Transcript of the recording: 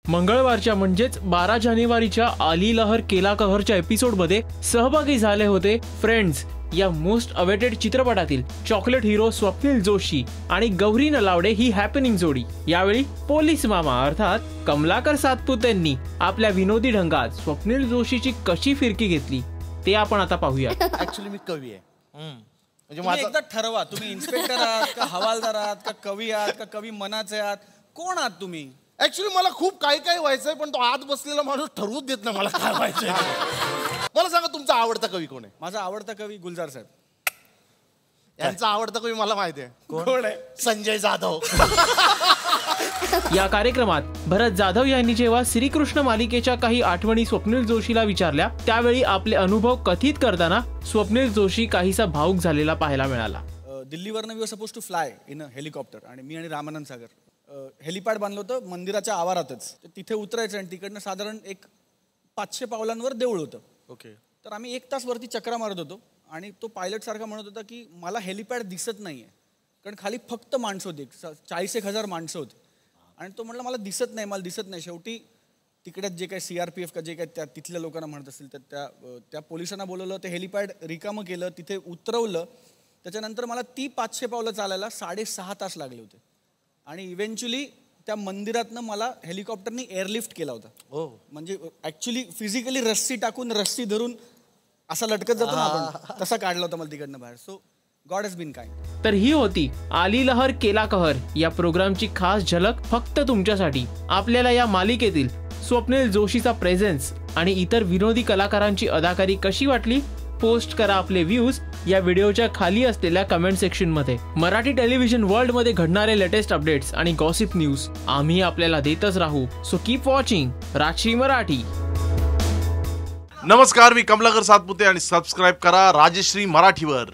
मंगळवारच्या म्हणजेच 12 जानेवारीच्या आली लहर केला कहरच्या एपिसोडमध्ये सहभागी झाले होते फ्रेंड्स या मोस्ट अवेटेड चित्रपटातील चॉकलेट हिरो स्वप्नील जोशी आणि गौरी नलावडे ही हॅपनिंग जोडी। यावेळी पोलीस मामा अर्थात कमलाकर सातपुते यांनी आपल्या विनोदी ढंगात स्वप्नील जोशीची कशी फिरकी घेतली ते आपण आता पाहूया। ऍक्च्युअली मी कवी आहे, म्हणजे माझं एकदा ठरवा, तुम्ही इन्स्पेक्टर आहात का हवालदार आहात का कवी आहात का कवी मनाचे आहात, कोण आहात तुम्ही? ऍक्च्युअली मला खूप काही काही व्हायचंय, पण तो आत बसलेला माणूस ठरवूच देत नाही मला काय व्हायचंय। मला सांगा तुमचा आवडता कवी कोण आहे? माझा आवडता कवी गुलजार साहेब। यांचा आवडता कवी मला माहिती आहे, कोण आहे? संजय जाधव। या कार्यक्रमात भरत जाधव यांनी जेव्हा श्रीकृष्ण मालिकेच्या काही आठवणी स्वप्नील जोशीला विचारल्या त्यावेळी आपले अनुभव कथित करताना स्वप्नील जोशी काहीसा भावुक झालेला पाहायला मिळाला। दिल्लीवरनं we were suppose to fly in a helicopter आणि मी आणि रामानंद सागर हेलिपॅड बांधलं होतं मंदिराच्या आवारातच। तिथे उतरायचं आणि तिकडनं साधारण एक 500 पावलांवर देऊळ होतं। ओके, तर आम्ही 1 तास वरती चक्रा मारत होतो आणि तो पायलट सारखा म्हणत होता की मला हेलिपॅड दिसत नाहीये, कारण खाली फक्त माणसं होती, 40,000 माणसं होती। आणि तो म्हणला मला दिसत नाही, मला दिसत नाही। शेवटी तिकडे जे काही CRPF का जे काही त्या तिथल्या लोकांना म्हणत असतील तर त्या पोलिसांना बोलवलं, ते हेलिपॅड रिकामं केलं, तिथे उतरवलं। त्याच्यानंतर मला ती 500 पावलं चालायला 6.5 तास लागले होते आणि इव्हेंच्युअली त्या मंदिरातनं मला हेलिकॉप्टरनी एअरलिफ्ट केला होता। हो, म्हणजे ऍक्च्युअली फिजिकली रस्सी टाकून रस्सी धरून असा लटकत जातो ना आपण, तसा काढला होता मला तिकडनं बाहेर। So God has been kind. तर ही होती आली लहर केला कहर या प्रोग्रामची खास झलक फक्त तुमच्यासाठी। आपल्याला या मालिकेतील स्वप्नील जोशीचा प्रेझेन्स आणि इतर विनोदी कलाकारांची अदाकारी कशी वाटली पोस्ट करा आपले व्ह्यूज या व्हिडिओच्या खाली असलेल्या कमेंट सेक्शन मध्ये। मराठी टेलिव्हिजन वर्ल्ड मध्ये घडणारे लेटेस्ट अपडेट्स आणि गॉसिप न्यूज आम्ही आपल्याला देतच राहू। So keep watching Rajshri Marathi. नमस्कार, मी कमलाकर सातपुते आणि सबस्क्राइब करा राजश्री मराठीवर।